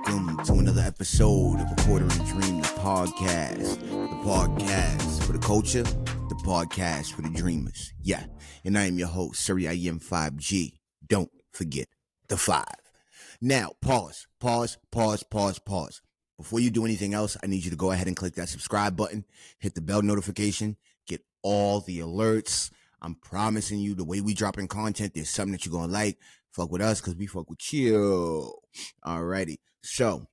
Welcome to another episode of Reporter and Dream, the podcast. The podcast for the culture, the podcast for the dreamers. Yeah, and I am your host, Surrey I am 5G. Don't forget the 5. Now, pause. Before you do anything else, I need you to go ahead and click that subscribe button, hit the bell notification, get all the alerts. I'm promising you the way we dropping content, there's something that you're going to like. Fuck with us because we fuck with you. Alrighty. So,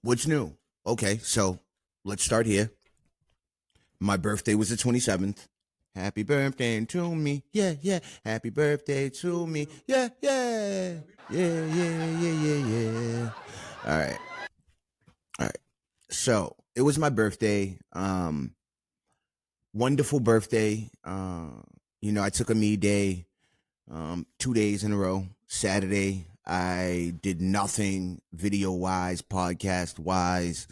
what's new? Okay, so let's start here. My birthday was the 27th. Happy birthday to me. Yeah, yeah. Happy birthday to me. Yeah, yeah. Yeah. All right. So, it was my birthday. Wonderful birthday. I took a me day 2 days in a row. Saturday, I did nothing video-wise, podcast-wise,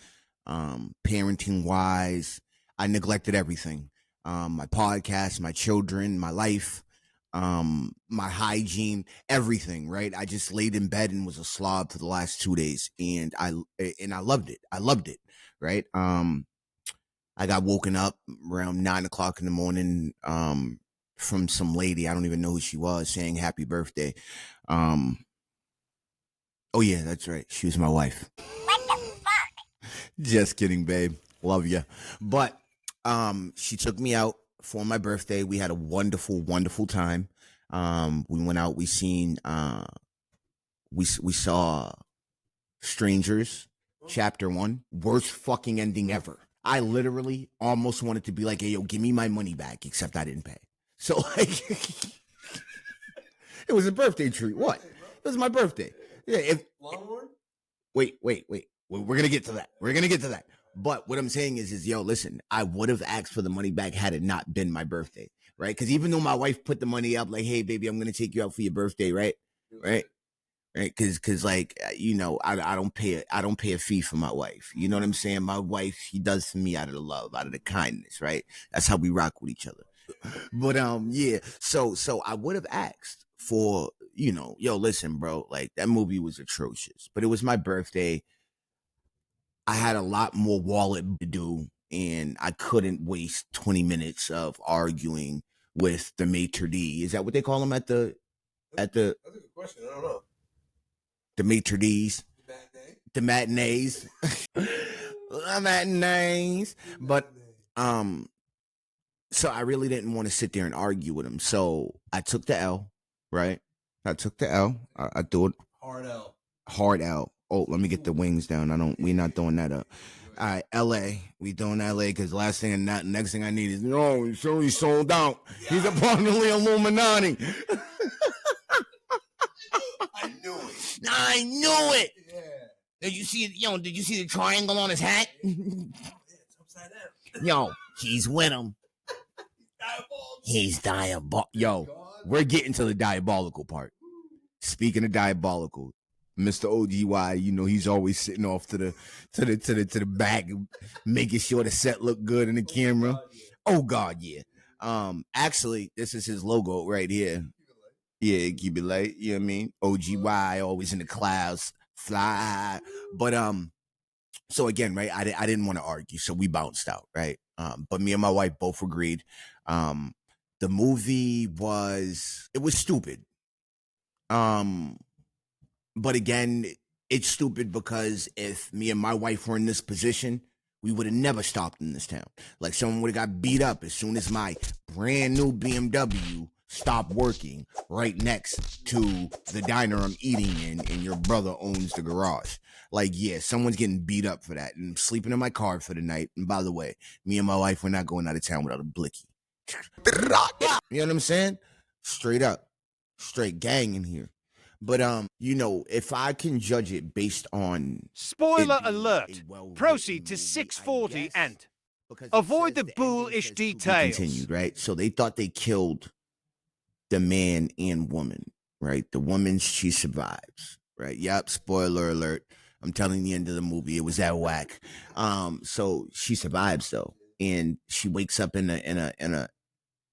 parenting-wise. I neglected everything. My podcast, my children, my life, my hygiene, everything, right? I just laid in bed and was a slob for the last 2 days, and I loved it. I loved it, right? I got woken up around 9 o'clock in the morning, from some lady, I don't even know who she was, saying happy birthday. Oh yeah, that's right. She was my wife. What the fuck? Just kidding, babe. Love you. But she took me out for my birthday. We had a wonderful, wonderful time. We went out, we seen we saw Strangers, Chapter 1. Worst fucking ending ever. I literally almost wanted to be like, hey, yo, give me my money back, except I didn't pay. So, like, it was a birthday treat. What? It was my birthday. Yeah. Longhorn? Wait. We're going to get to that. But what I'm saying is, yo, listen, I would have asked for the money back had it not been my birthday, right? Because even though my wife put the money up, like, hey, baby, I'm going to take you out for your birthday, right? Because like, I don't pay a fee for my wife. You know what I'm saying? My wife, she does for me out of the love, out of the kindness, right? That's how we rock with each other. But yeah, so I would have asked for, yo, listen, bro, like that movie was atrocious, but it was my birthday. I had a lot more wallet to do, and I couldn't waste 20 minutes of arguing with the maitre d'. Is that what they call them at the? That's a good question. I don't know. The maitre d's, the matinees, the matinees, but so I really didn't want to sit there and argue with him. So I took the L, right? I threw it. Hard L. Oh, let me get the wings down. We're not throwing that up. All right, LA. We doing LA because next thing I need is, he's sold out. He's a part of the Illuminati. I knew it. Yeah. Did you see the triangle on his hat? It's upside down. Yo, he's with him. He's diabolical. Yo, we're getting to the diabolical part. Speaking of diabolical, Mr. OGY, he's always sitting off to the back, making sure the set look good in the camera. Oh God, yeah. Actually, this is his logo right here. Yeah, keep it light. You know what I mean? OGY, always in the clouds, fly. But so again, right? I didn't want to argue, so we bounced out, right? But me and my wife both agreed. The movie was stupid. But again, it's stupid because if me and my wife were in this position, we would have never stopped in this town. Like someone would have got beat up as soon as my brand new BMW stopped working right next to the diner I'm eating in, and your brother owns the garage. Like, yeah, someone's getting beat up for that. And I'm sleeping in my car for the night. And by the way, me and my wife, we're not going out of town without a blicky. You know what I'm saying? Straight up. Straight gang in here. But, if I can judge it based on... Spoiler alert. Proceed to 640 and avoid the bullish details. Continued, right? So they thought they killed the man and woman, right? The woman, she survives, right? Yep, spoiler alert. I'm telling the end of the movie, it was that whack. So she survives though, and she wakes up in a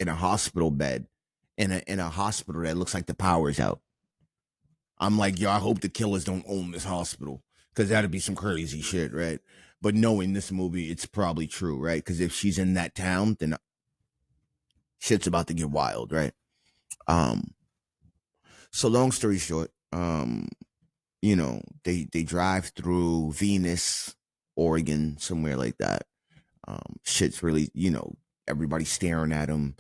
hospital bed, in a hospital that looks like the power's out. I'm like, yo, I hope the killers don't own this hospital because that'd be some crazy shit, right? But knowing this movie, it's probably true, right? Because if she's in that town, then shit's about to get wild, right? Um, so long story short, you know, they drive through Venus, Oregon, somewhere like that. Shit's really, you know, everybody's staring at them.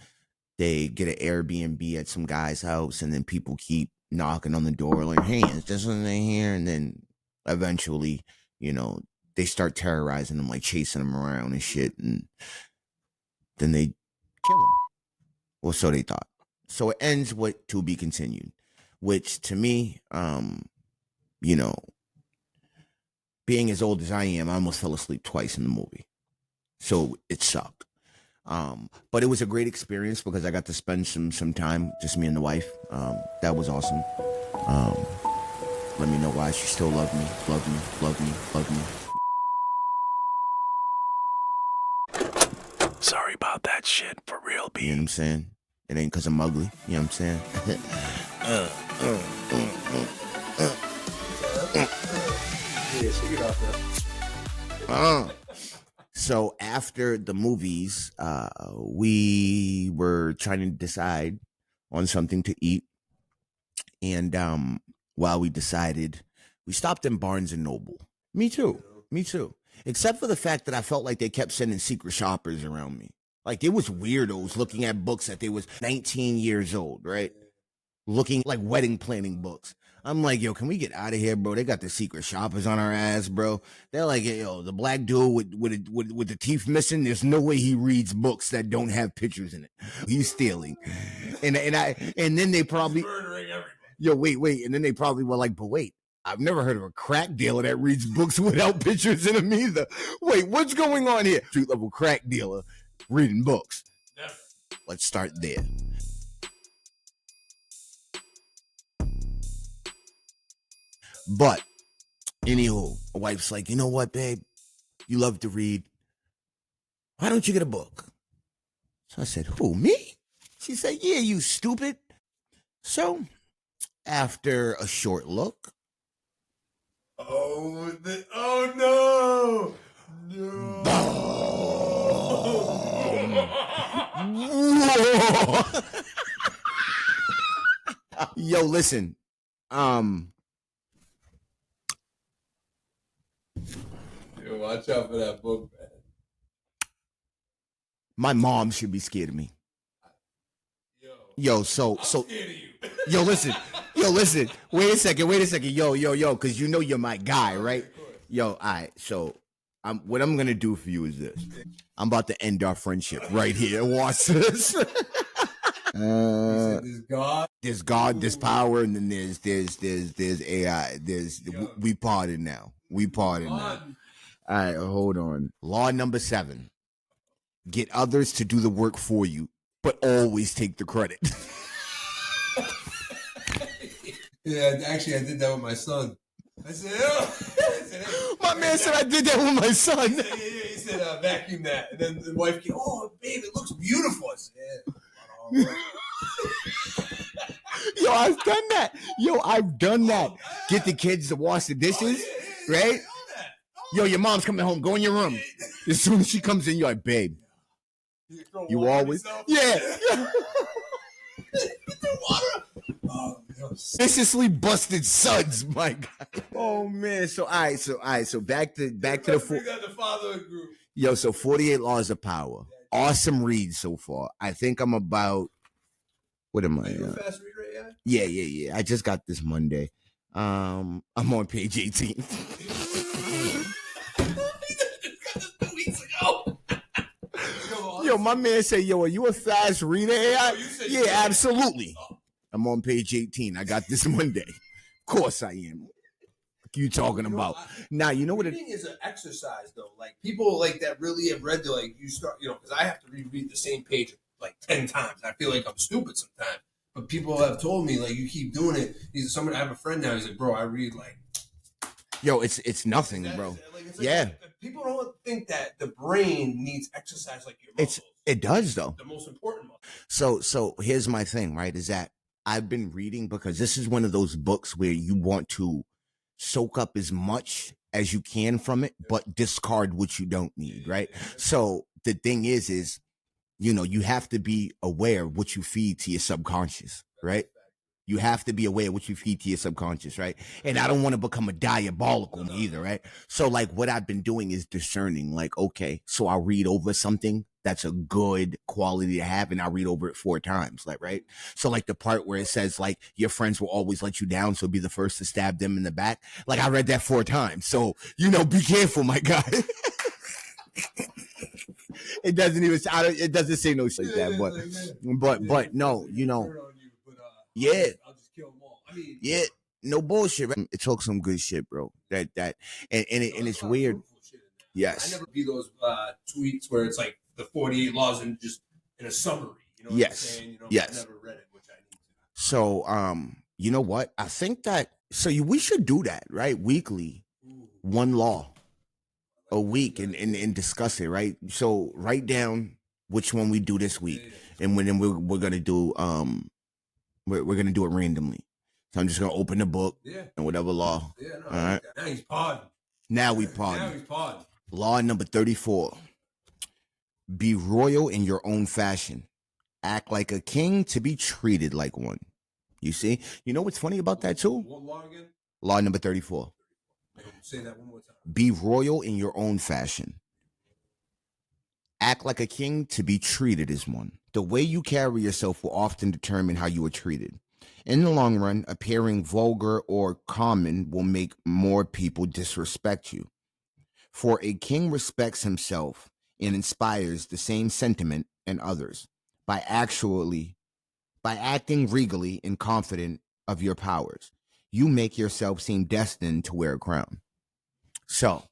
They get an Airbnb at some guy's house, and then people keep knocking on the door like, "Hey, is this one in here?" And then eventually, you know, they start terrorizing them, like chasing them around and shit, and then they kill them. Well, so they thought. So it ends with "to be continued," which to me, you know, being as old as I am, I almost fell asleep twice in the movie, so it sucked. But it was a great experience because I got to spend some time, just me and the wife. That was awesome. Let me know why she still loved me, loved me, loved me, loved me. Sorry about that shit, for real, B. You know what I'm saying? It ain't because I'm ugly. You know what I'm saying? So after the movies, we were trying to decide on something to eat. And while we decided, we stopped in Barnes and Noble. Me too. Me too. Except for the fact that I felt like they kept sending secret shoppers around me. Like there was weirdos looking at books that they was 19 years old, right? Looking like wedding planning books. I'm like, yo, can we get out of here, bro? They got the secret shoppers on our ass, bro. They're like, yo, the black dude with the teeth missing. There's no way he reads books that don't have pictures in it. He's stealing, and then they probably Murdering everybody. Yo, wait, and then they probably were like, but wait, I've never heard of a crack dealer that reads books without pictures in them either. Wait, what's going on here? Street level crack dealer reading books. Never. Let's start there. But anywho, my wife's like, you know what, babe? You love to read. Why don't you get a book? So I said, who, me? She said, yeah, you stupid. So after a short look. Oh no! No! Yo, listen. Yo, watch out for that book, man. My mom should be scared of me. Yo, I'm scared of you. Yo, listen. Wait a second. Yo, because you know you're my guy, right? Yo, all right. So, what I'm gonna do for you is this. I'm about to end our friendship right here. Watch this. There's God, there's power, and then there's AI. We parted now. All right, hold on. Law number 7: get others to do the work for you, but always take the credit. Yeah, actually, I did that with my son. I said, hey, My man said I did that with my son. He said, vacuum that. And then the wife came, oh, babe, it looks beautiful. I said, yeah. Yo, I've done that. Get the kids to wash the dishes, right? Yo, your mom's coming home. Go in your room. As soon as she comes in, you're like, babe, you always, yeah. Viciously busted sons, my God. Oh man. So all right. So back to the fatherhood group. Yo, so 48 Laws of Power. Awesome read so far. I think I'm about, what am I? Are you a fast reader, Yeah. I just got this Monday. I'm on page 18. Yo, my man said, yo, are you a fast reader, AI? Yeah, absolutely. I'm on page 18. I got this Monday. Of course I am. What you talking about? Now, you know what reading is an exercise, though. Like, people like that really have read the, like, you start, because I have to reread the same page like 10 times. I feel like I'm stupid sometimes. But people have told me, like, you keep doing it. I have a friend now. He's like, bro, I read, like... Yo, it's nothing, bro. Yeah. People don't think that the brain needs exercise like your muscles. It does, though. The most important muscle. So here's my thing, right, is that I've been reading, because this is one of those books where you want to soak up as much as you can from it, but discard what you don't need, right? So the thing is, you have to be aware of what you feed to your subconscious, right? You have to be aware of what you feed to your subconscious, right? And I don't want to become a diabolical either, right? So like what I've been doing is discerning, like, okay, so I'll read over something that's a good quality to have, and I'll read over it 4 times, like, right? So like the part where it says like your friends will always let you down, so be the first to stab them in the back. Like I read that 4 times. So, be careful, my guy. It doesn't even, it doesn't say no shit like that, but no, yeah. I'll just kill them all. I mean, yeah, no bullshit. Right? It talks some good shit, bro. And it's weird. Yes. I never be those tweets where it's like the 48 laws and just in a summary. You know what I'm saying? Yes. I never read it, which I need to. So, you know what? I think that we should do that, right? Weekly, one law a week, and discuss it, right? So write down which one we do this week, and then we're gonna do we're gonna do it randomly. So I'm just gonna open the book and whatever law. Yeah, no, all right. Now he's podding. Now we podding. Now he's podding. Law number 34. Be royal in your own fashion. Act like a king to be treated like one. You see? You know what's funny about that too? What law again? Law number 34. Say that one more time. Be royal in your own fashion. Act like a king to be treated as one. The way you carry yourself will often determine how you are treated. In the long run, appearing vulgar or common will make more people disrespect you. For a king respects himself and inspires the same sentiment in others by acting regally and confident of your powers. You make yourself seem destined to wear a crown. So,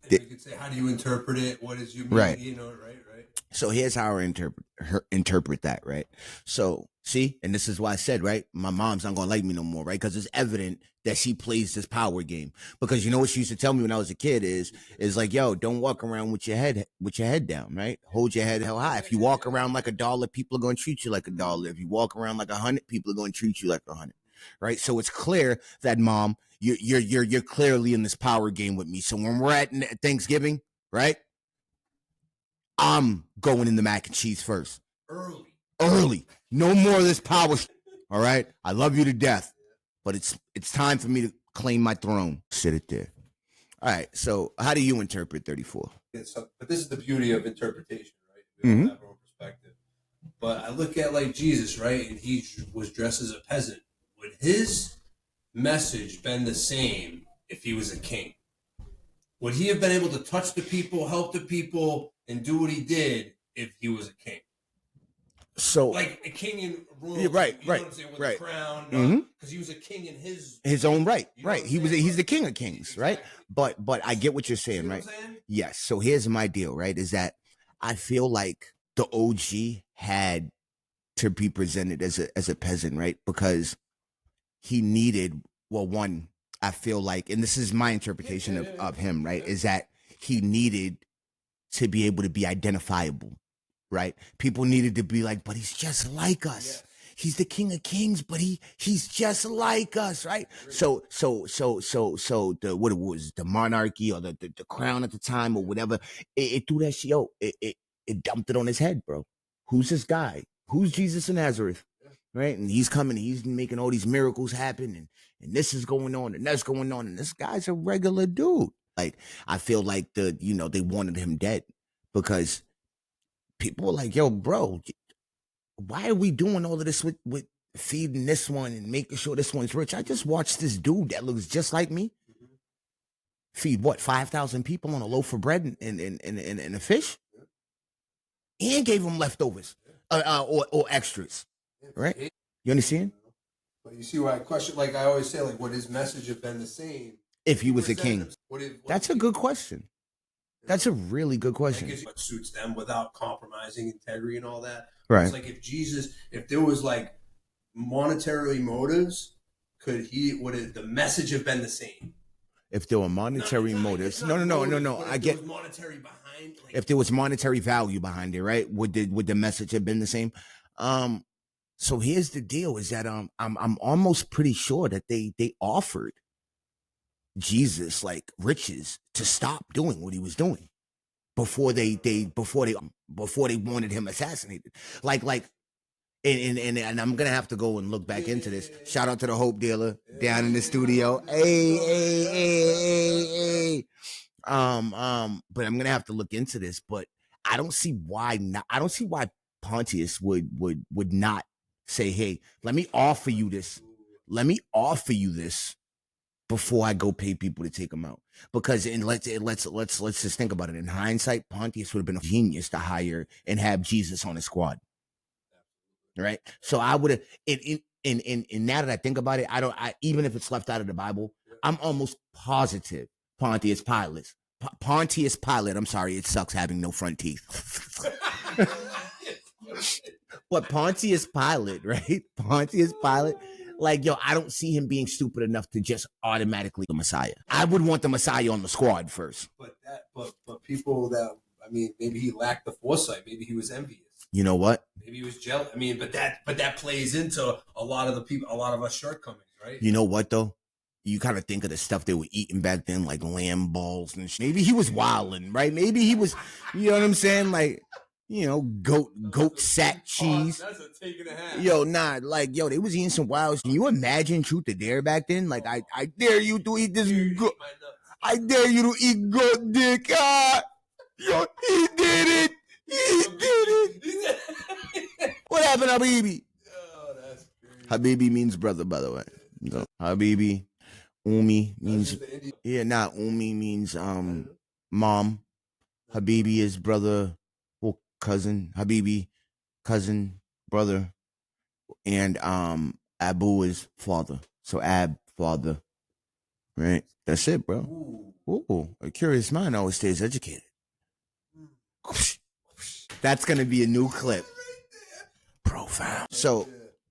you could say, how do you interpret it? What is you mean? Right. Right. So here's how I interpret that, right? So, see, and this is why I said, right, my mom's not gonna like me no more, right? Because it's evident that she plays this power game. Because you know what she used to tell me when I was a kid is like, yo, don't walk around with your head down, right? Hold your head held high. If you walk around like $1, people are gonna treat you like $1. If you walk around like 100, people are gonna treat you like 100, right? So it's clear that, Mom, you're clearly in this power game with me. So when we're at Thanksgiving, right, I'm going in the mac and cheese first. Early. No more of this power. All right. I love you to death, but it's time for me to claim my throne. Sit it there. All right. So how do you interpret 34? But this is the beauty of interpretation, right? We all have our own perspective. But I look at like Jesus, right? And he was dressed as a peasant. Would his message been the same if he was a king? Would he have been able to touch the people, help the people, and do what he did if he was a king? So, like a king in royalty, right, you know what I'm saying, with a crown, because he was a king in his own right, right. He's the king of kings, right? But I get what you're saying, right? Yes. So here's my deal, right? Is that I feel like the OG had to be presented as a peasant, right? Because he needed, well, one, I feel like, and this is my interpretation of him, right? Is that he needed to be able to be identifiable, right? People needed to be like, but he's just like us. Yes. He's the king of kings, but he's just like us, right? So the what it was, the monarchy or the crown at the time or whatever, it threw that shit. It dumped it on his head, bro. Who's this guy? Who's Jesus of Nazareth? Right? And he's coming, he's making all these miracles happen, and this is going on, and that's going on, and this guy's a regular dude. Like, I feel like they wanted him dead because people were like, yo, bro, why are we doing all of this with feeding this one and making sure this one's rich? I just watched this dude that looks just like me feed 5,000 people on a loaf of bread and a fish, and gave them leftovers or extras. Right? You understand? But you see why I question, like I always say, like, would his message have been the same if he was a king? That's a good question. That's a really good question. What suits them without compromising integrity and all that. Right. It's like if there was like monetary motives, would the message have been the same? If there were monetary motives, no. I get monetary behind. Like, if there was monetary value behind it, right? Would the message have been the same? So here's the deal: is that I'm almost pretty sure that they offered Jesus like riches to stop doing what he was doing before they wanted him assassinated. Like and I'm gonna have to go and look back into this. Shout out to the Hope Dealer down in the studio. Hey. But I'm gonna have to look into this. But I don't see why not. I don't see why Pontius would not say, hey, let me offer you this. Let me offer you this before I go pay people to take him out. Because let's just think about it. In hindsight, Pontius would have been a genius to hire and have Jesus on his squad. Right. So I would have in now that I think about it, even if it's left out of the Bible, I'm almost positive Pontius Pilate. Pontius Pilate, I'm sorry, it sucks having no front teeth. But Pontius Pilate, right? Pontius Pilate, like, yo, I don't see him being stupid enough to just automatically the Messiah. I would want the Messiah on the squad first. But people that, I mean, maybe he lacked the foresight. Maybe he was envious. You know what? Maybe he was jealous. I mean, but that plays into a lot of us shortcomings, right? You know what though? You kind of think of the stuff they were eating back then, like lamb balls and shit. Maybe he was wilding, right? Maybe he was, you know what I'm saying? Like, you know, goat sack cheese. Oh, that's a take and a half. Yo, nah, like, yo, they was eating some wild. Can you imagine Truth or Dare back then? Like, I dare you to eat this goat. I dare you to eat goat dick. Yo, he did it. He did it. What happened, Habibi? Oh, that's crazy. Habibi means brother, by the way. No, Habibi. Umi means Umi means mom. Habibi is brother or cousin. Habibi, cousin, brother. And Abu is father. So Ab, father. Right? That's it, bro. Ooh, a curious mind always stays educated. That's gonna be a new clip. Profound.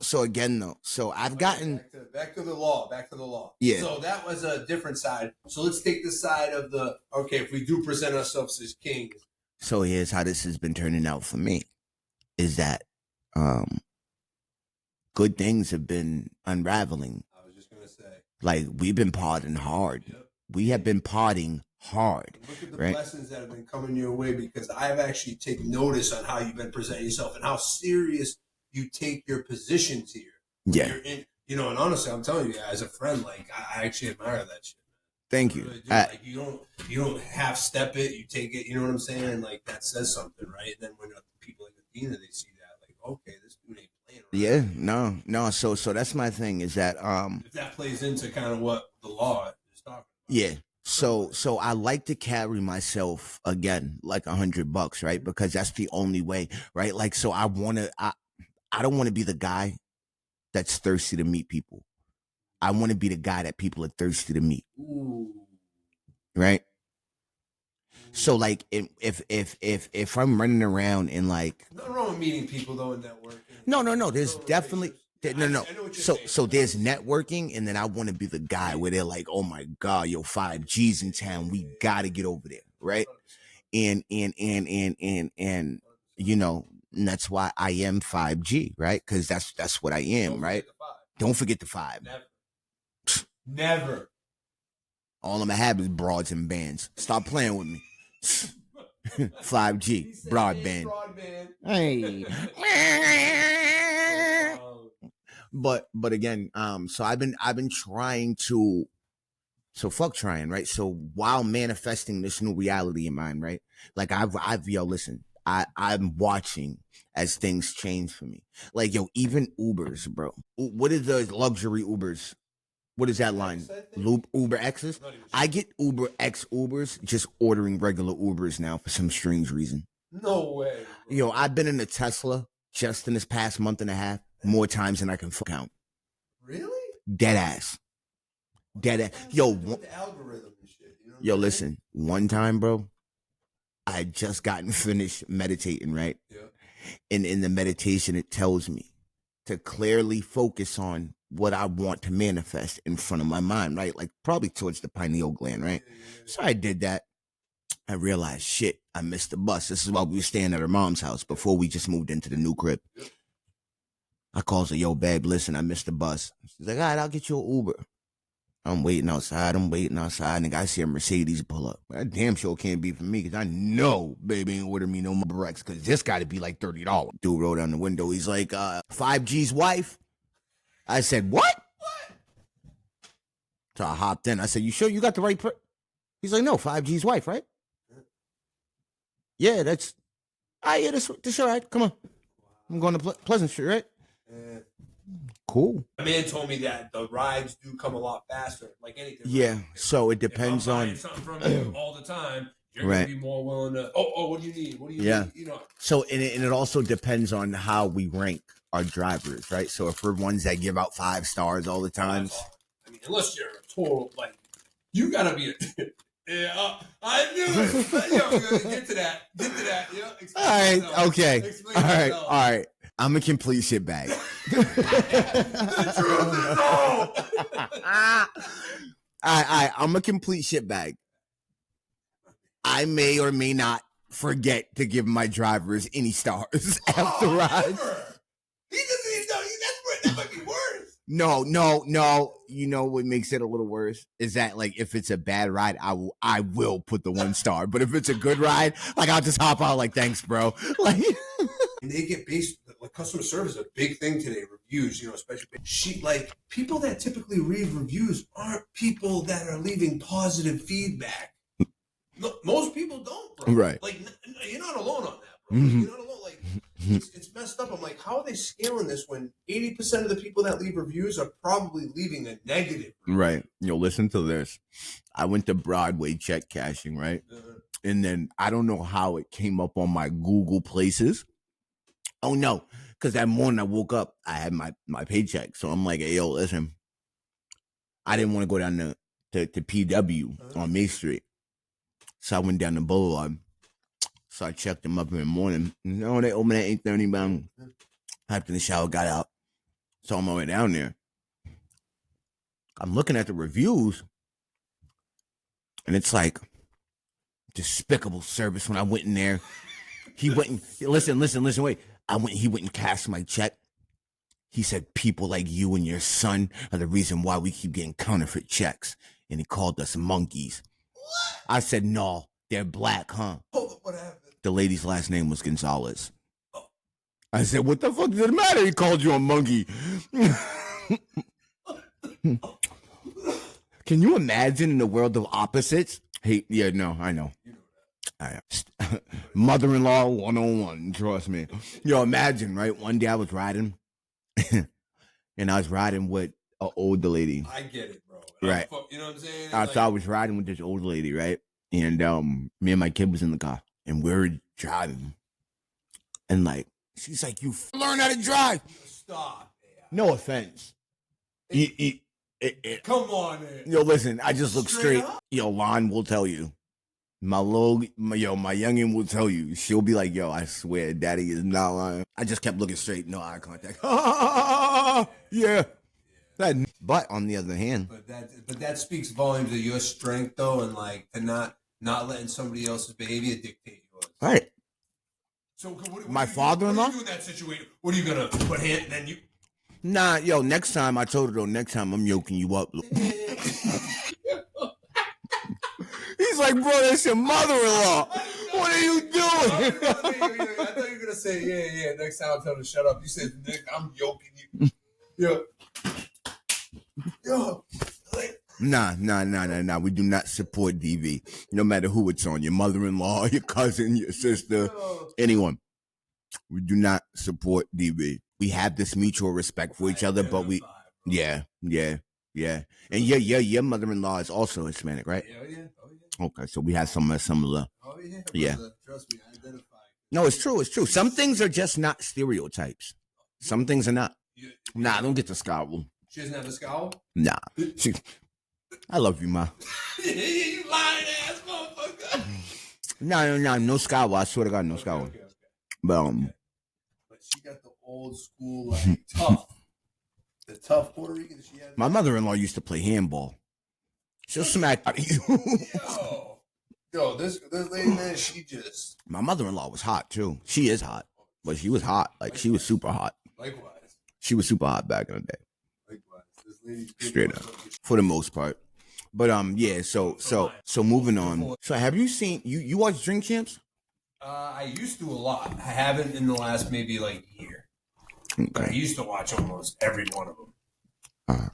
So again though, so I've gotten back to the law. Yeah. So that was a different side. So let's take the side of the if we do present ourselves as kings. So here's how this has been turning out for me. Is that good things have been unraveling. I was just gonna say. Like we've been partying hard. Yep. We have been partying hard. And look at the right? blessings that have been coming your way, because I've actually taken notice on how you've been presenting yourself and how serious you take your positions here. Yeah. You're in, and honestly, I'm telling you, as a friend, like I actually admire that shit. Thank you. Really like you don't half step it, you take it. You know what I'm saying? Like that says something, right? And then when people like Athena, they see that, like, okay, this dude ain't playing. Right? Yeah, no. So that's my thing is that if that plays into kind of what the law is talking about. Yeah. So I like to carry myself again like $100, right? Because that's the only way, right? Like, so I don't want to be the guy that's thirsty to meet people. I want to be the guy that people are thirsty to meet. Ooh. Right? So like if I'm running around and like nothing wrong with meeting people though in networking. No. There's definitely no. So there's networking, and then I want to be the guy where they're like, oh my God, yo, 5G's in town. We gotta get over there, right? And you know, and that's why I am 5G, right? Because that's what I am, right? Don't forget the 5. Never. All I'm gonna have is broads and bands. Stop playing with me. 5G broadband. Hey. But again, so I've been trying to, so fuck trying, right? So while manifesting this new reality in mind, right? Like listen, I'm watching as things change for me. Like, yo, even Ubers, bro. What is the luxury Ubers? What is that line? Uber X's? I get Uber X Ubers just ordering regular Ubers now for some strange reason. No way. Bro. Yo, I've been in a Tesla just in this past month and a half more times than I can count. Really? Dead ass. Yo, the algorithm and shit. You know yo, listen. One time, bro, I had just gotten finished meditating, right? Yeah. And in the meditation, it tells me to clearly focus on what I want to manifest in front of my mind, right? Like probably towards the pineal gland, right? Yeah. So I did that. I realized, shit, I missed the bus. This is while we were staying at her mom's house before we just moved into the new crib. Yep. I calls her, yo, babe, listen, I missed the bus. She's like, all right, I'll get you an Uber. I'm waiting outside. Nigga, I see a Mercedes pull up. That damn sure can't be for me because I know baby ain't order me no more Brex because this got to be like $30. Dude rolled down the window. He's like, 5G's wife. I said, what? So I hopped in. I said, you sure you got the right He's like, no, 5G's wife, right? Yeah, that's... yeah, this all right. Come on. I'm going to Pleasant Street, right? Cool. A man told me that the rides do come a lot faster, like anything. Yeah, right? so it depends if I'm on... buying something from you all the time, you're right. going to be more willing to... Oh, what do you need? What do you need? You know. So, and it also depends on how we rank our drivers, right? So if we're ones that give out 5 stars all the time... I mean, unless you're a total, like, you got to be... Yeah, I knew it. Yo, get to that. Yeah, all right, yourself. Okay. Explain all right, yourself. all right. I'm a complete shitbag. The truth is all. I'm a complete shitbag. I may or may not forget to give my drivers any stars after rides. That might be worse. No. You know what makes it a little worse is that like if it's a bad ride, I will put the 1 star. But if it's a good ride, like I'll just hop out like thanks, bro. Like and they get based like customer service is a big thing today. Reviews, especially like people that typically read reviews aren't people that are leaving positive feedback. No, most people don't, bro. Right. Like you're not alone on that, bro. Mm-hmm. You're not alone. Like it's messed up. I'm like, how are they scaling this when 80% of the people that leave reviews are probably leaving a negative review? Right. Listen to this. I went to Broadway check cashing, right? And then I don't know how it came up on my Google Places. Oh no, because that morning I woke up, I had my paycheck. So I'm like, hey, yo, listen. I didn't want to go down to PW on Main Street. So I went down the Boulevard. So I checked them up in the morning. No, they open at 8:30, but I hopped in the shower, got out. So I'm on my way down there. I'm looking at the reviews, and it's like despicable service. When I went in there, he went and listen, wait. He went and cashed my check. He said, people like you and your son are the reason why we keep getting counterfeit checks. And he called us monkeys. What? I said, no, they're black, huh? Hold up, what happened? The lady's last name was Gonzalez. Oh. I said, what the fuck does it matter? He called you a monkey. Can you imagine in the world of opposites? Hey, yeah, no, I know. Mother-in-law 101, trust me. Yo, imagine, right? One day I was riding, and I was riding with an older lady. I get it, bro. Right. You know what I'm saying? I was riding with this old lady, right? And me and my kid was in the car, and we were driving. And like, she's like, you learn how to drive. Stop. Man. No offense. Come on, man. Yo, listen, I just look straight. Yo, Lon will tell you. My youngin will tell you. She'll be like, yo, I swear, daddy is not lying. I just kept looking straight, no eye contact. Yeah. But on the other hand. But that speaks volumes of your strength, though, and like to not letting somebody else's behavior dictate yours. Right. So what my father-in-law? What do you do in that situation? What are you going to put hand, then you? Nah, yo, next time, I told her, though, next time I'm yoking you up. He's like, bro, that's your mother-in-law. What are you doing? I thought you were going to say, yeah, next time I'll tell her to shut up. You said, Nick, I'm yoking you. Yo. Nah. We do not support DV. No matter who it's on, your mother-in-law, your cousin, your sister, anyone. We do not support DV. We have this mutual respect for each other, but yeah. And your mother-in-law is also Hispanic, right? Yeah. Okay, so we have some similar. Oh yeah. Yeah. Trust me, I identify. No, it's true. Some things are just not stereotypes. Some things are not. Nah, I don't get the scowl. She doesn't have a scowl? Nah. I love you, ma. You lying ass motherfucker. No scowl. I swear to God, no scowl. Okay. But she got the old school, like, tough. The tough Puerto Rican she has. My mother-in-law used to play handball. She'll smack out of you. Yo, this lady, man, she just... My mother-in-law was hot, too. She is hot. But she was hot. Like, she was super hot. Likewise. She was super hot back in the day. Likewise, this lady Straight up. For the most part. But yeah, so moving on. So have you seen you watch Drink Champs? I used to a lot. I haven't in the last maybe like year. But I used to watch almost every one of them.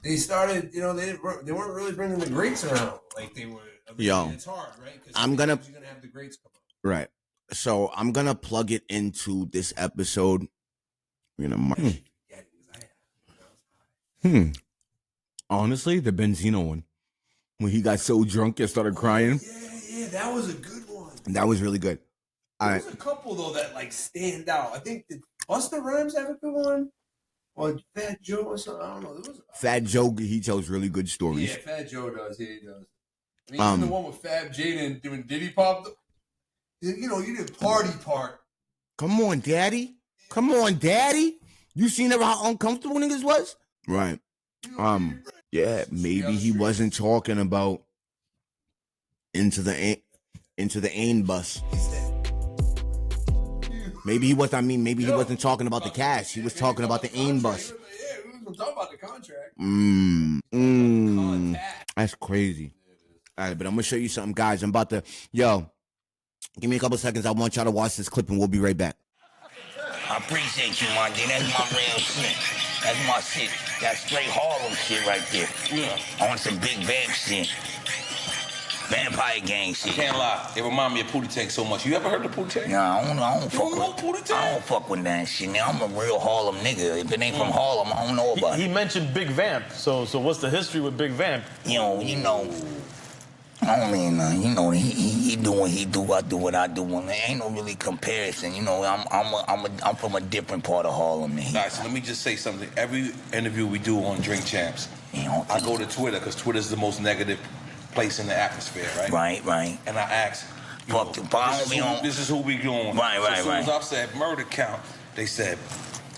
They started, they weren't really bringing the greats around like they were. Yo, it's hard, right? Because you're gonna have the greats come up. Right. So I'm gonna plug it into this episode. Honestly, the Benzino one. When he got so drunk and started crying. Yeah, that was a good one. That was really good. There's a couple though that like stand out. I think did Busta Rhymes have a good one? Or Fat Joe or something? I don't know. Fat Joe, he tells really good stories. Yeah, Fat Joe does. Yeah, he does. I mean, even the one with Fab Jada doing Diddy Pop. You did Party Part. Come on, Daddy. You seen how uncomfortable niggas was? Right. Yeah, maybe he wasn't talking about into the Ain bus. Maybe he was. Maybe he wasn't talking about the cash. He was talking about the Ain bus. Yeah, we was talking about the contract. That's crazy. All right, but I'm gonna show you something, guys. I'm about to. Yo, give me a couple seconds. I want y'all to watch this clip, and we'll be right back. I appreciate you, my G. That's my real shit. That's my shit. That's straight Harlem shit right there. Yeah. On some big vamp shit. Vampire gang shit. I can't lie. It remind me of Pootie Tank so much. You ever heard of Pootie Tank? Nah, I don't fuck with Pootie Tank? I don't fuck with that shit. Now, I'm a real Harlem nigga. If it ain't from Harlem, I don't know about it. He mentioned Big Vamp. So what's the history with Big Vamp? I don't mean, he do what he do, I do what I do. And there ain't no really comparison. I'm from a different part of Harlem than he. All right, so let me just say something. Every interview we do on Drink Champs, I go to Twitter because Twitter's the most negative place in the atmosphere, right? Right. And I ask, this is who we doing. Right. As soon as I said murder count, they said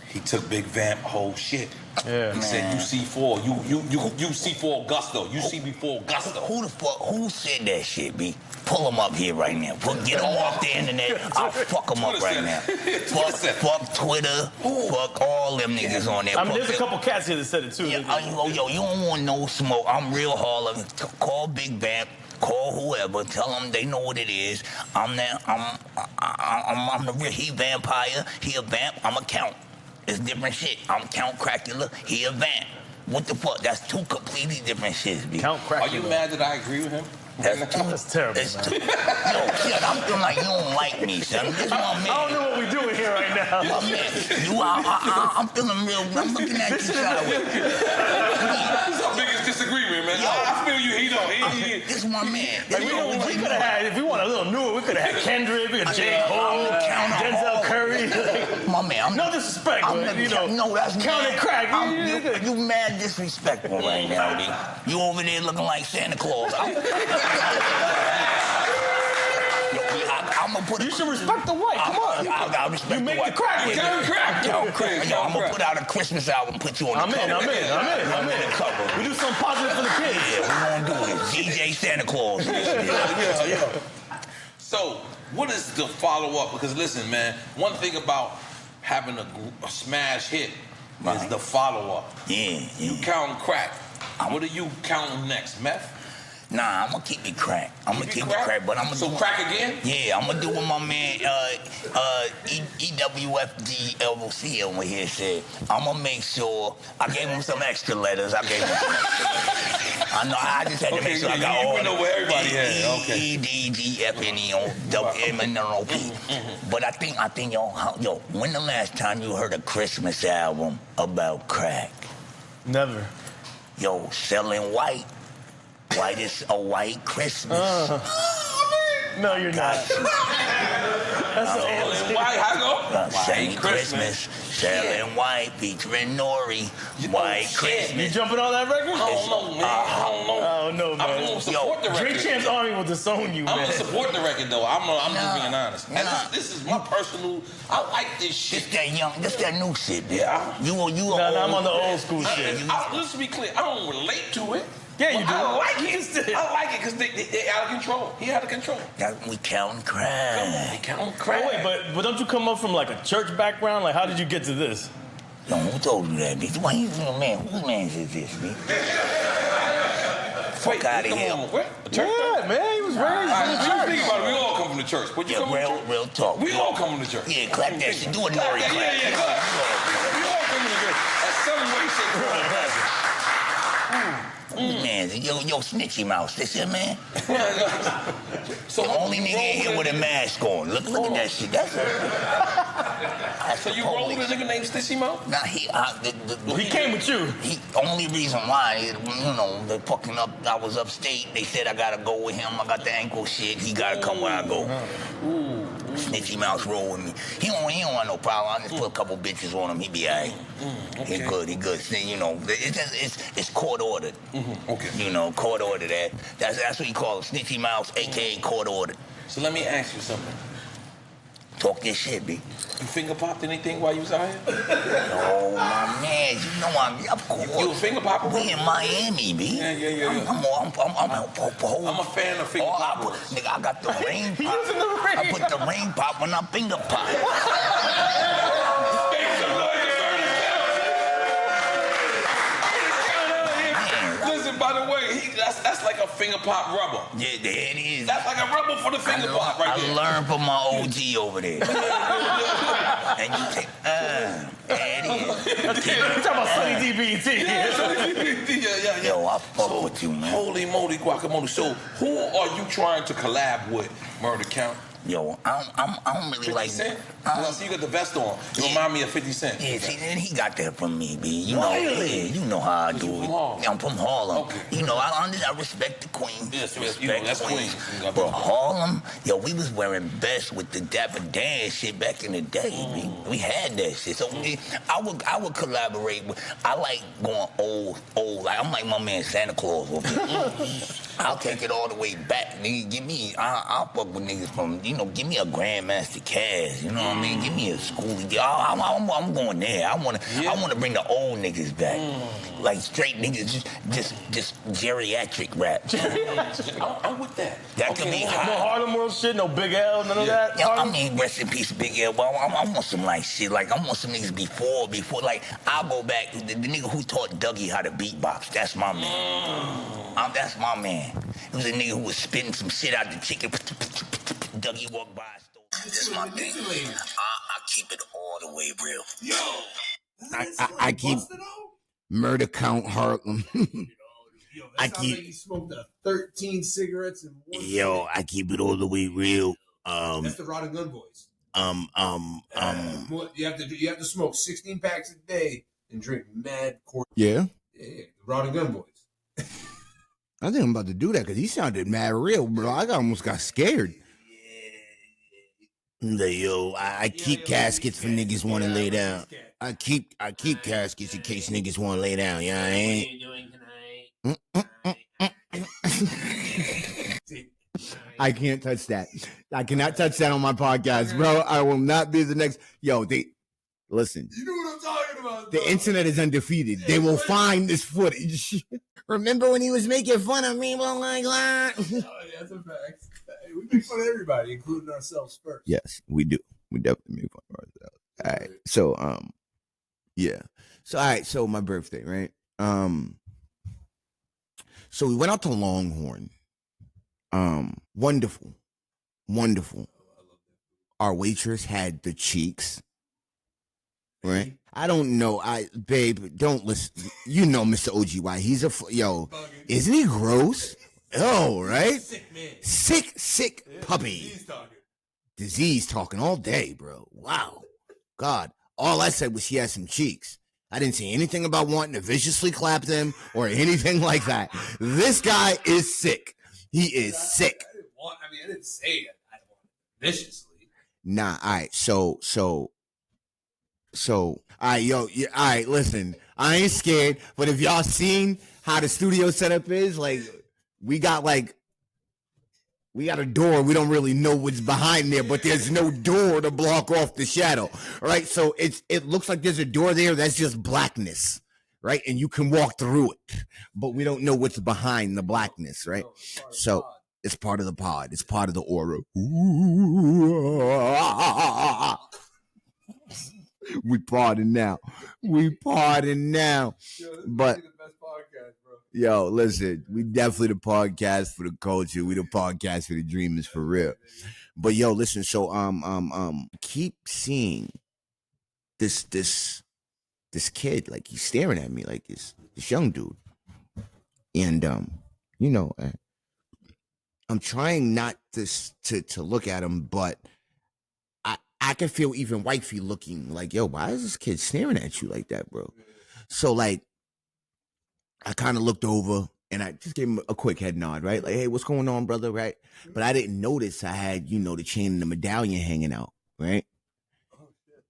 he took Big Vamp whole shit. Yeah. He said, you C4, you C4 Gusto, you CB4 Gusto. Who said that shit, B? Pull him up here right now. Get all off the internet. I'll fuck him up right now. Fuck Twitter. Fuck all them niggas on there. There's a couple cats here that said it too. Yeah, you don't want no smoke. I'm real Harlem. Call Big Vamp. Call whoever. Tell them they know what it is. I'm the real. He vampire. He a vamp. I'm a count. It's different shit. I'm Count Cracula. He a vamp. What the fuck? That's two completely different shits, B. Count Cracula. Are you mad that I agree with him? That's terrible, man. Yo, kid, I'm feeling like you don't like me, son. This is my man. I don't know what we're doing here right now. My man, I'm feeling real. I'm looking at you sideways. This is our biggest disagreement, man. I feel you. He don't. This is my man. We could have had, if we want a little newer, we could have had Kendrick, we could have J. Cole, Denzel Curry. My man, no disrespect, but no, that's counting crack. You mad disrespectful right now, D. You over there looking like Santa Claus. You should respect the white. Come on. I'll respect you make the the crack. I'm gonna put out a Christmas album, put you on the cover. I'm in. The cover. We do something positive for the kids. Yeah, we're gonna do this. DJ Santa Claus. Yeah. So, what is the follow-up? Because listen, man, one thing about having a smash hit is the follow-up. Yeah. You counting crack. What are you counting next? Meth? Nah, I'm gonna keep it crack. I'm gonna keep it crack, but I'm gonna do crack again? Yeah, I'm gonna do what my man EWFD LC over here said. I'm gonna make sure I gave him some extra letters. I know. I just had to make sure I got all. You know where everybody had. Okay. EDGFNEO But I think yo, when the last time you heard a Christmas album about crack? Never. Yo, Selling White. White is a white Christmas. No, you're not. That's the old White, how go? White Christmas. Selling White, featuring Nori. White Christmas. You jumping on that record? I don't know, man. I don't know, man. man. I'm gonna support the record. Drink Champs Army will disown you, man. I'm gonna support the record, though. I'm just being honest. And this is my personal. I like this shit. This that new shit, man. Yeah. I'm on the old school shit. Let's be clear. I don't relate to it. Yeah, you do. I like it. I like it because they out of control. He out of control. We counting crack. We counting crack. Wait, but don't you come up from like a church background? Like, how did you get to this? Yo, who told you that, bitch? Why you, man? Whose man is this, bitch? Fuck out of here. Church? Yeah, man, he was raised in the church. Think about it. We all come from the church. But you come from the church? Real talk. We all come from the church. Yeah, clap that shit. Do a Nori clap. Yeah, clap. We all come from the church. At some way, shape, or Man, yo, snitchy mouse. This your man? So The only nigga in here with a mask on. Look at that shit. That's So you roll with a nigga named Stitchy Mouth? Nah, He came with you. Only reason why, they fucking up. I was upstate. They said I gotta go with him. I got the ankle shit. He gotta come where I go. Snitchy mouse roll with me. He don't want no problem. I just put a couple bitches on him. He be alright. Okay. He good. See, it's court ordered. Okay. Court ordered. That's what you call it. Snitchy mouse, aka court ordered. So let me ask you something. Talk this shit, B. You finger popped anything while you was out here? Oh, my man, of course. You a finger popper? We in Miami, B. Yeah. I'm a fan of finger poppers. Nigga, I got the rain pop. I put the rain pop when I finger pop. Listen, by the way, that's like a finger pop rubber. Yeah, there it is. That's like a rubber for the finger pop right there. I learned from my OG over there. And you take, there it is. You talking about Sunny DBT. Yeah. Yo, I fuck with you, man. Holy moly, guacamole. So who are you trying to collab with, Murder Count? Yo, I don't really 50 like... Cent? See, you got the vest on. You remind me of 50 Cent. Yeah, see, and he got that from me, B. You Really? know how I do You it. from Harlem? I'm from Harlem. Okay. I respect the Queen. Yes, respect that's Queen. But Harlem, yo, we was wearing vests with the Dapper Dan shit back in the day, B. We had that shit. So I would collaborate with... I like going old. Like, I'm like my man Santa Claus over here. I'll take it all the way back, nigga. I'll fuck with niggas from, give me a Grandmaster Cash, you know what I mean? Give me a Schoolie. I'm going there. I want to bring the old niggas back. Like straight niggas, just geriatric rap. I'm with that. That could be hot. No Harlem World shit, no Big L, none of that. Yeah, I mean, rest in peace, Big L. Well, I want some like shit. Like, I want some niggas before. Like, I'll go back. The nigga who taught Dougie how to beatbox. That's my man. That's my man. It was a nigga who was spitting some shit out the chicken. Dougie walked by. That's my thing. I keep it all the way real. Yo, I keep Murder Count Harlem. Yo, that sounds like you smoked 13 cigarettes in one. Yo, I keep it all the way real. That's the Rod and Gun voice. You have to smoke 16 packs a day and drink mad court. Yeah. Yeah, the Rod and Gun voice. I think I'm about to do that because he sounded mad real, bro. I almost got scared. Yo, I keep caskets for niggas want to lay down. I keep caskets in case niggas want to lay down. Yeah, I ain't. I can't touch that. I cannot touch that on my podcast, bro. I will not be the next. Yo, listen. You know what I'm talking about. The internet is undefeated. They will find this footage. Remember when he was making fun of me? Well, like that. Oh, yeah, that's a fact. We make fun of everybody, including ourselves first. Yes, we do. We definitely make fun of ourselves. All right. So, yeah. So, all right. So, my birthday, right? So we went out to Longhorn. Wonderful. Our waitress had the cheeks. Right? I don't know. Babe, don't listen. You know Mr. OGY. He's isn't he gross? Oh, right? Sick man. Sick puppy. Disease talking all day, bro. Wow. God. All I said was she had some cheeks. I didn't say anything about wanting to viciously clap them or anything like that. This guy is sick. He is sick. I didn't say it. I don't want it viciously. Nah, all right. So, all right, all right, listen. I ain't scared, but if y'all seen how the studio setup is, like, we got a door. We don't really know what's behind there, but there's no door to block off the shadow. All right. So it looks like there's a door there. That's just blackness. Right. And you can walk through it, but we don't know what's behind the blackness. Right. So it's part of the pod. It's part of the aura. We pardon now. We pardon now. Yo, this But is the best podcast, bro. yo, listen, we definitely the podcast for the culture. We the podcast for the dreamers for real. But yo, listen, so keep seeing this kid, like he's staring at me, like this young dude. And you know, I'm trying not to look at him, but I can feel even wifey looking like, yo, why is this kid staring at you like that, bro? So like I kind of looked over and I just gave him a quick head nod, right? Like, hey, what's going on, brother, right? But I didn't notice I had, you know, the chain and the medallion hanging out, right?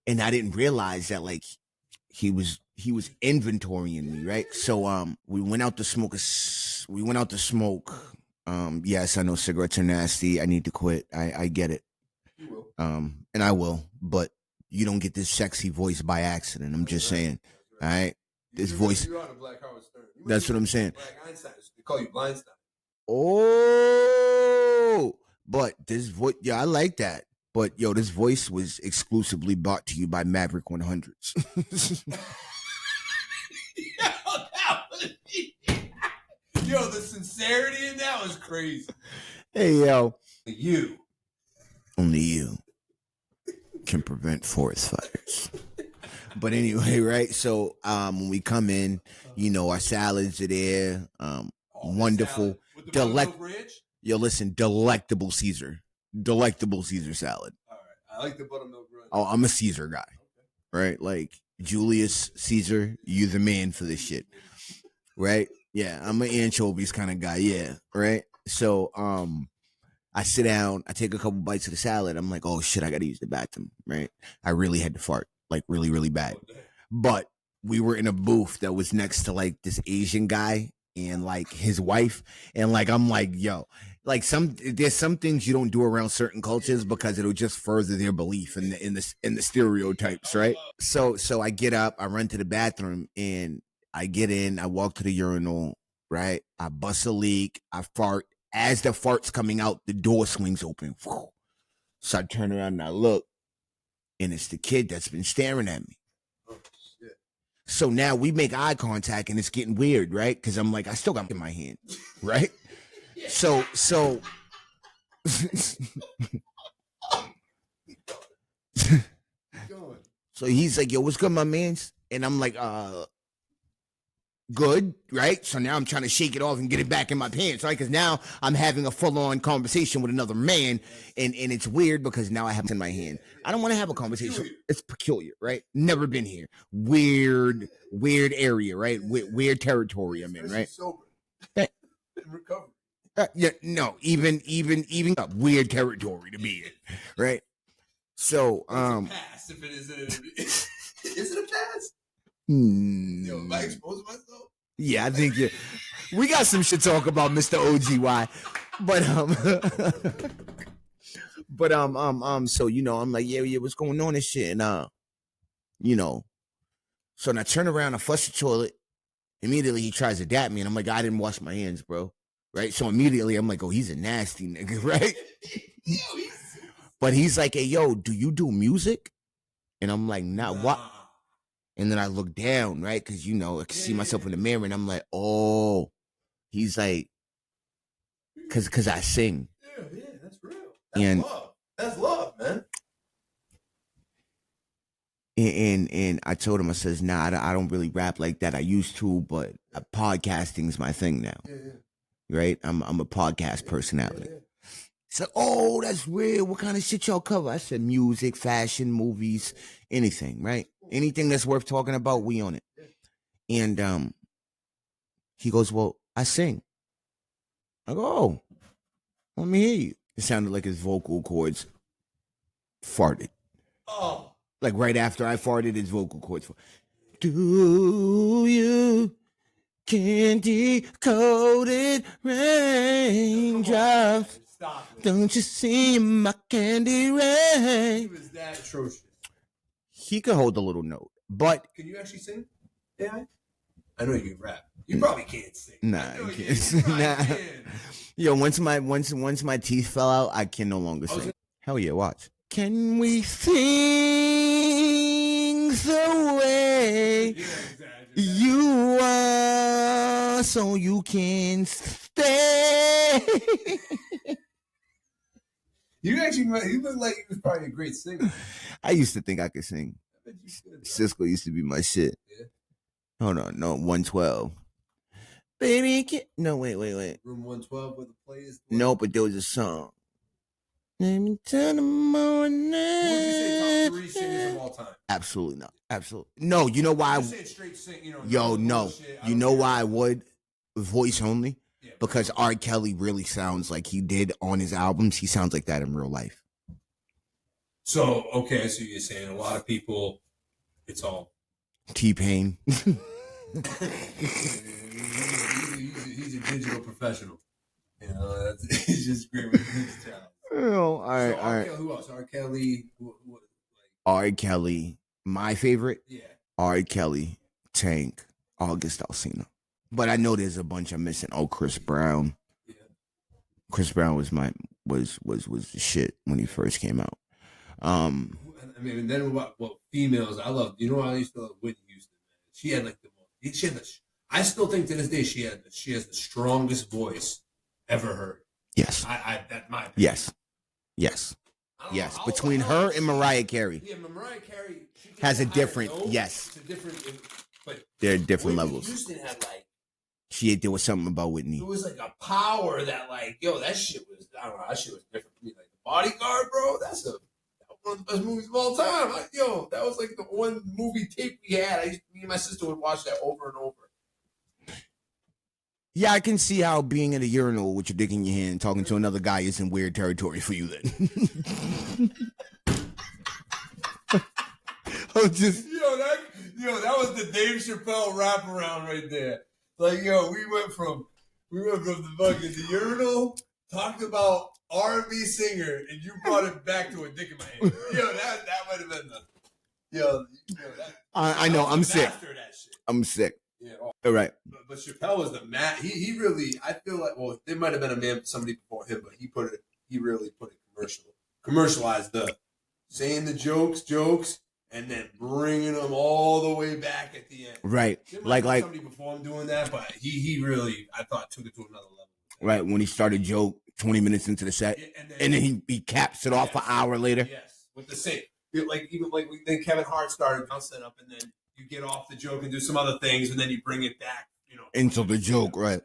And I didn't realize that like he was inventorying me, right? So we went out to smoke yes, I know cigarettes are nasty. I need to quit. I get it. You will. And I will, but you don't get this sexy voice by accident. I'm just saying. All right. This voice. You're on a Black Howard Stern. That's what I'm saying. Black Einstein. They call you Blindstein. Oh, but this voice, yeah, I like that. But yo, this voice was exclusively brought to you by Maverick 100s. Yo, the sincerity in that was crazy. Hey, yo. Only you Can prevent forest fires. But anyway, right? So when we come in, you know, our salads are there. Wonderful. Yo, listen, delectable Caesar salad. All right. I like the buttermilk ranch. Oh, I'm a Caesar guy. Right? Like Julius Caesar, you the man for this shit. Right? Yeah, I'm an anchovies kind of guy. Yeah, right? So I sit down, I take a couple bites of the salad. I'm like, oh shit, I gotta use the bathroom, right? I really had to fart, like really, really bad. But we were in a booth that was next to like this Asian guy and like his wife. And like I'm like, yo, like there's some things you don't do around certain cultures because it'll just further their belief in the stereotypes, right? So I get up, I run to the bathroom, and I get in, I walk to the urinal, right? I bust a leak, I fart. As the fart's coming out, the door swings open. So I turn around and I look, and it's the kid that's been staring at me. Oh, shit. So now we make eye contact, and it's getting weird, right? Because I'm like, I still got it in my hand, right? So so he's like, yo, what's good, my mans? And I'm like, good, right? So now I'm trying to shake it off and get it back in my pants, right? Because now I'm having a full-on conversation with another man, and it's weird because now I have it in my hand. I don't want to have a conversation. It's peculiar, right? Never been here. Weird area, right? Weird territory I'm in, right? Sober. Hey. In recovery. Yeah, no, even weird territory to be in, right? So, It's a pass if it isn't. Is it a pass? Yo, am I exposing myself? Yeah, I think we got some shit to talk about, Mr. OGY. But so you know, I'm like, yeah, what's going on and shit, and you know, so then I turn around, I flush the toilet. Immediately he tries to dap me, and I'm like, I didn't wash my hands, bro. Right? So immediately I'm like, oh, he's a nasty nigga, right? But he's like, hey, yo, do you do music? And I'm like, nah, what? And then I look down, right? Because, you know, I can see myself in the mirror, and I'm like, oh, he's like, because I sing. Yeah, that's real. That's love. That's love, man. And I told him, I says, nah, I don't really rap like that. I used to, but podcasting's my thing now. Yeah. Right? I'm a podcast personality. He's like, oh, that's real. What kind of shit y'all cover? I said, music, fashion, movies, anything, right? Anything that's worth talking about, we on it. And he goes, well, I sing. I go, oh, let me hear you. It sounded like his vocal cords farted. Oh. Like right after I farted, his vocal cords farted. Do you candy-coated raindrops? Stop it. Don't you see my candy rain? He was that atrocious. He could hold a little note, but Can you actually sing? Yeah. I know you can rap. You probably can't sing. nah, I can't. Nah. Yo, once my teeth fell out, I can no longer sing. Hell yeah, watch. Can we sing things the way you are, so you can stay. You look like you was probably a great singer. I used to think I could sing. I bet you could, Cisco used to be my shit. Yeah. Hold on, no, 112. Baby, no, wait. Room 112 where the play is. No, but there was a song. Let me tell the morning. What would you say top 3 singers of all time? Absolutely not. Absolutely. No, you know why? I'm just saying straight sing, Yo, no. bullshit. You know why I would? Voice only? Yeah, because R. Kelly really sounds like he did on his albums. He sounds like that in real life. So, okay, so you're saying a lot of people, it's all T-Pain. he's a digital professional. You know, he's just great with his talent. Oh, all right, So all right. Who else? R. Kelly. R. Kelly. My favorite? Yeah. R. Kelly, Tank, August Alsina. But I know there's a bunch I'm missing. Oh, Chris Brown. Yeah. Chris Brown was the shit when he first came out. I mean, and then what females? I love. You know, I used to love Whitney Houston. Man. She had like the most. She had the. I still think to this day she has the strongest voice ever heard. Yes. That's my opinion. Yes. Yes. Know, Between her and Mariah Carey. Yeah, Mariah Carey has a different. Yes. It's a different. But they're different Whitney levels. Houston had like. There was something about Whitney. It was like a power that, like, yo, that shit was. I don't know. That shit was different for me. Like the Bodyguard, bro. That's one of the best movies of all time. That was like the one movie tape we had. Me and my sister would watch that over and over. Yeah, I can see how being in a urinal with your dick in your hand, talking to another guy, is in weird territory for you. Then. That was the Dave Chappelle wraparound right there. Like, we went from the fucking the urinal, talked about R&B singer, and you brought it back to a dick in my hand. That might have been the. I know. I'm sick. That shit. I'm sick. Yeah. All right. But Chappelle was the man. He really. I feel like. Well, there might have been a man, somebody before him, but he really put it commercialized the saying the jokes, and then bringing them all the way back at the end. Right. Like somebody before him doing that, but he really, I thought, took it to another level. Right, when he started joke 20 minutes into the set, and then he caps it off an hour later. Yes, with the same. Then Kevin Hart started bouncing up, and then you get off the joke and do some other things, and then you bring it back, into the joke, right?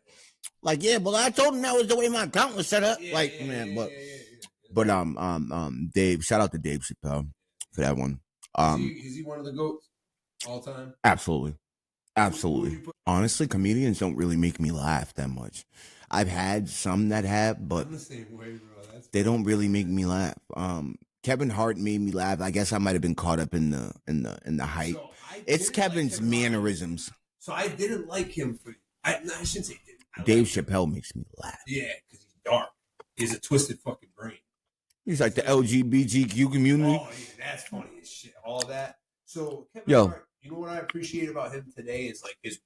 Like, yeah, but I told him that was the way my account was set up. But Dave, shout out to Dave Chappelle for that one. Is he one of the GOATs all time? Absolutely. Honestly, comedians don't really make me laugh that much. I've had some that have, but I'm the same way, bro. They don't really make me laugh. Kevin Hart made me laugh. I guess I might have been caught up in the hype. So it's Kevin's mannerisms. So I didn't like him I shouldn't say didn't. Dave Chappelle makes me laugh. Yeah, because he's dark. He has a twisted fucking brain. He's like the LGBTQ community. Oh, yeah, that's funny as shit. All that. So Kevin Hart, you know what I appreciate about him today is like he's a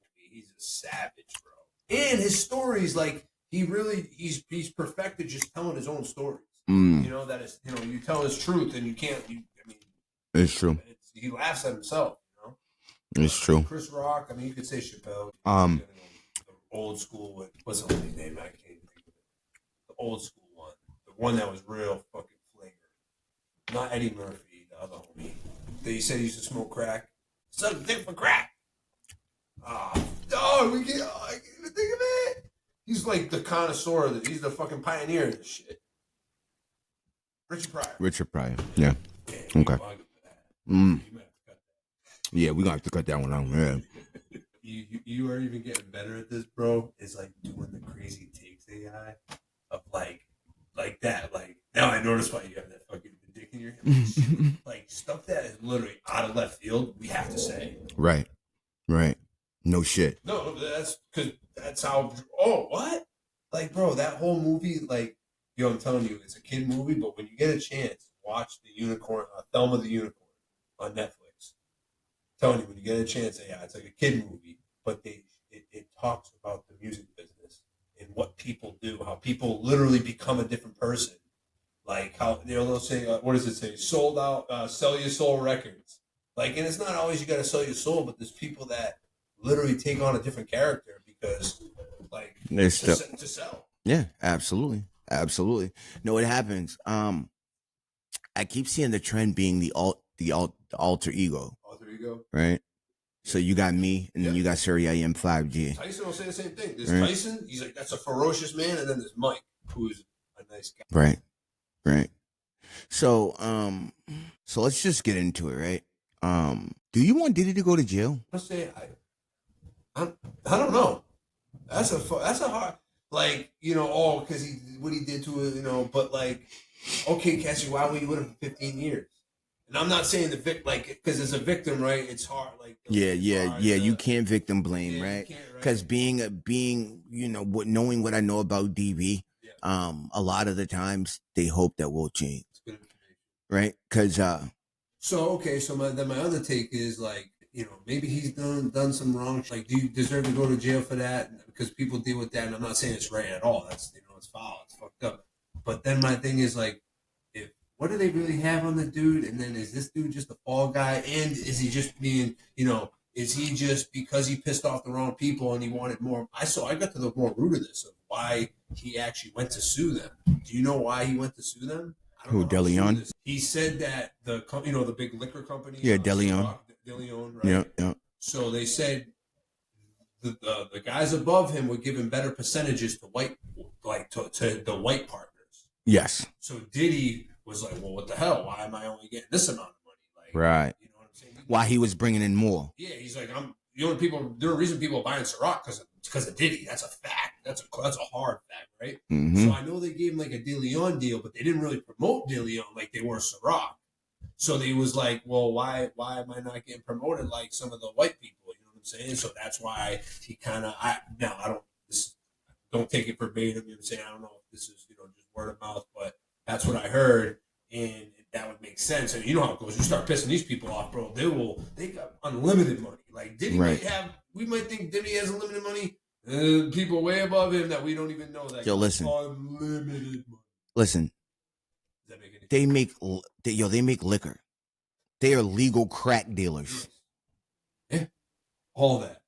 savage, bro. And his stories, like he's perfected just telling his own stories. That is, you tell his truth and you can't. It's true. He laughs at himself. It's true. Chris Rock. You could say Chappelle. The old school one. What's the homie's name? I can't think of it. The old school one. The one that was real fucking flavor. Not Eddie Murphy, the other homie. That he said he used to smoke crack. Suck a dick for crack. We can't. I can't even think of it. He's like the connoisseur. He's the fucking pioneer of this shit. Richard Pryor. Yeah. Okay. Yeah, we're gonna have to cut that one out. Yeah. You are even getting better at this, bro. It's like doing the crazy takes AI of like that. Like now I notice why you have that fucking dick in your head. Like stuff that is literally out of left field. We have to say. Right. No shit. No, that's because that's how. Oh, what? Like, bro, that whole movie, like, I'm telling you, it's a kid movie. But when you get a chance, watch the Unicorn, Thelma the Unicorn on Netflix. Telling you, when you get a chance, it's like a kid movie, but it talks about the music business and what people do, how people literally become a different person. Like how they'll say, what does it say? Sold out, sell your soul records. Like, and it's not always you got to sell your soul, but there's people that literally take on a different character because, like, to sell. Yeah, absolutely. No, it happens. I keep seeing the trend being the alter ego. Alter ego. Right? So you got me, and then you got Surya M5G. Tyson will say the same thing. There's Tyson, he's like, that's a ferocious man, and then there's Mike, who's a nice guy. Right. So, so let's just get into it, right? Do you want Diddy to go to jail? I say, I don't know. That's a hard, like, you know, because what he did to it, you know, but like, okay, Cassie, why were you with him for 15 years? And I'm not saying the victim, like, because as a victim, right, it's hard. Like, yeah. You can't victim blame, right? Because being, you know, knowing what I know about DB, a lot of the times they hope that we'll change, right? Because so my other take is like, you know, maybe he's done some wrong. Like, do you deserve to go to jail for that? Because people deal with that, and I'm not saying it's right at all. That's, you know, it's foul, it's fucked up. But then my thing is like, what do they really have on the dude? And then is this dude just a fall guy? And is he just being, you know, is he just because he pissed off the wrong people and he wanted more? I got to the more root of this, of why he actually went to sue them. Do you know why he went to sue them? Who, DeLeon? He said that the big liquor company. Yeah, DeLeon. DeLeon, right? Yeah. So they said the guys above him were given better percentages to to the white partners. Yes. So Diddy was like, well, what the hell? Why am I only getting this amount of money? Like, right. You know what I'm saying? Why he was bringing in more? Yeah, he's like, the reason people are buying Ciroc because of Diddy. That's a fact. That's a hard fact, right? Mm-hmm. So I know they gave him like a DeLeon deal, but they didn't really promote DeLeon like they were Ciroc. So they was like, well, why am I not getting promoted like some of the white people? You know what I'm saying? So that's why he kind of don't take it verbatim. You know what I'm saying? I don't know if this is, you know, just word of mouth, but that's what I heard, and that would make sense. And you know how it goes. You start pissing these people off, bro. They got unlimited money. Like Diddy we might think Diddy has unlimited money. People way above him that we don't even know that. Yo, listen. Unlimited money. Listen. They make liquor. They are legal crack dealers. Yeah. All that.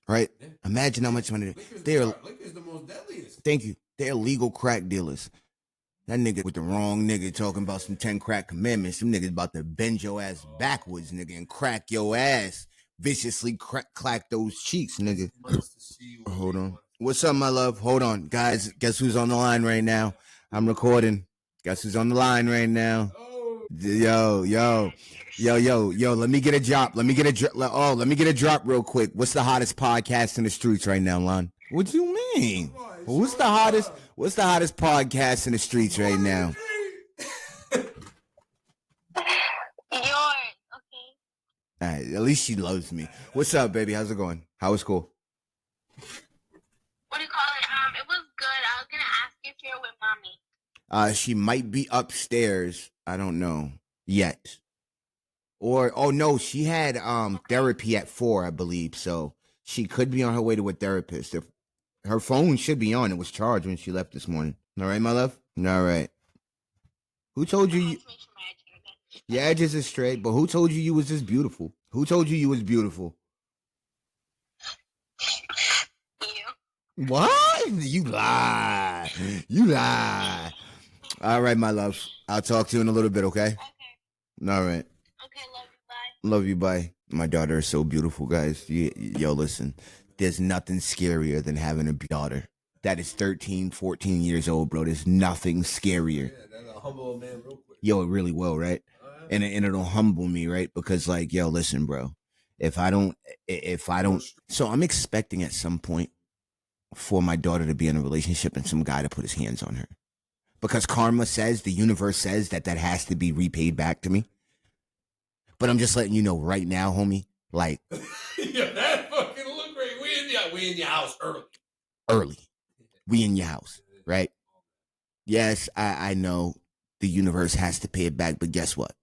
Right? Yeah. Imagine how much money liquor is the most deadliest. Thank you. They're legal crack dealers. That nigga with the wrong nigga talking about some 10 crack commandments. Some niggas about to bend your ass backwards, nigga, and crack your ass. Viciously clack those cheeks, nigga. Hold on. What's up, my love? Hold on. Guys, guess who's on the line right now? I'm recording. Guess who's on the line right now? Yo. Let me get a drop. Let me get a drop real quick. What's the hottest podcast in the streets right now, Lon? What do you mean? What's the hottest podcast in the streets right now? All right, at least she loves me. What's up, baby? How's it going? How was school? What do you call it? It was good. I was gonna ask if you're with mommy. She might be upstairs. I don't know yet. Or no, she had therapy at 4, I believe. So she could be on her way to a therapist. If her phone should be on, it was charged when she left this morning. All right, my love. All right. Who told you? Your edges are straight, but who told you was this beautiful? Who told you was beautiful? You. What? You lie. All right, my love. I'll talk to you in a little bit, okay? Okay. All right. Okay, love you, bye. Love you, bye. My daughter is so beautiful, guys. Yo, listen. There's nothing scarier than having a daughter that is 13, 14 years old, bro. There's nothing scarier. Yeah, that'll humble a man real quick. Yo, it really will, right? And it'll humble me, right? Because, like, yo, listen, bro. If I don't, so I'm expecting at some point for my daughter to be in a relationship and some guy to put his hands on her. Because karma says, the universe says that has to be repaid back to me. But I'm just letting you know right now, homie, like. Yeah, that fucking look great. We in your house early. We in your house, right? Yes, I know the universe has to pay it back, but guess what?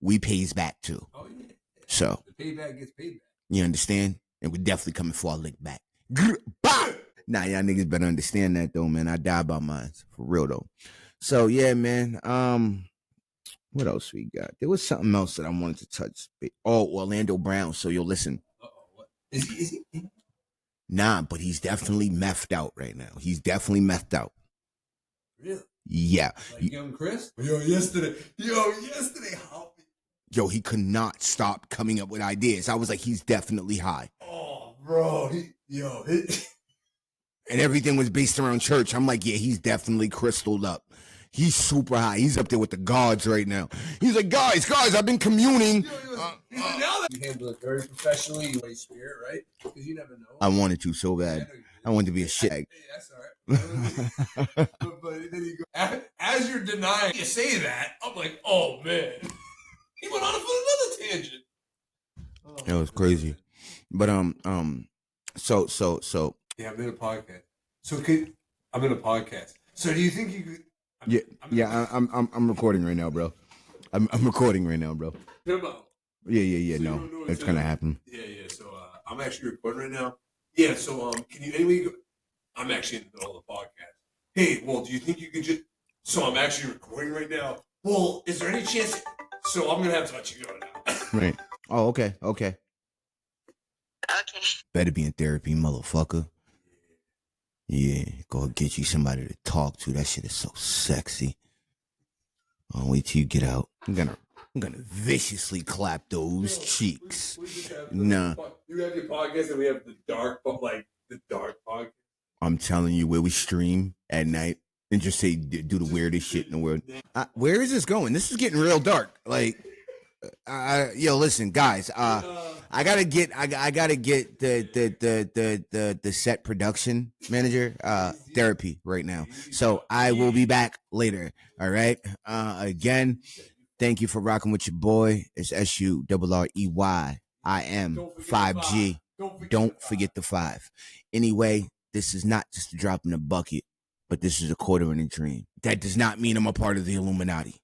We pays back too. Oh, yeah. So. The payback gets paid back. You understand? And we're definitely coming for our lick back. Nah, y'all niggas better understand that though, man. I die by mine. For real though. So yeah, man. What else we got? There was something else that I wanted to touch. Oh, Orlando Brown. So you'll listen. What? Is he? Nah, but he's definitely methed out right now. He's definitely methed out. Really? Yeah. Like young Chris? Yo, yesterday. Yo, he could not stop coming up with ideas. I was like, he's definitely high. Oh, bro. And everything was based around church. I'm like, yeah, he's definitely crystalled up. He's super high. He's up there with the gods right now. He's like, guys, I've been communing. You handle it very professionally. You play spirit, right? Because you never know. I wanted to so bad. I wanted to be a shit. Hey, that's all right. but then you go, as you're denying you say that, I'm like, oh, man. He went on another tangent. It was crazy. But, so. Yeah, I'm in a podcast. I'm in a podcast. So do you think you could? I'm recording right now, bro. I'm recording right now, bro. Come on. Yeah. So No, it's gonna happen. Yeah. So I'm actually recording right now. Yeah. So can you anyway? I'm actually in the middle of the podcast. Hey, well, do you think you could just? So I'm actually recording right now. Well, is there any chance? So I'm gonna have to let you go now. Right. Oh, okay. Okay. Better be in therapy, motherfucker. Yeah, go get you somebody to talk to. That shit is so sexy. I'll wait till you get out. I'm gonna viciously clap those cheeks. Nah. You have your podcast and we have the dark podcast. I'm telling you, where we stream at night and just say do the weirdest shit in the world. Where is this going? This is getting real dark. Like, yo, listen, guys. I gotta get the set production manager therapy right now. So I will be back later. All right. Again, thank you for rocking with your boy. It's SURREY. I am 5G. Don't forget the 5. Anyway, this is not just a drop in the bucket, but this is a quarter in a dream. That does not mean I'm a part of the Illuminati.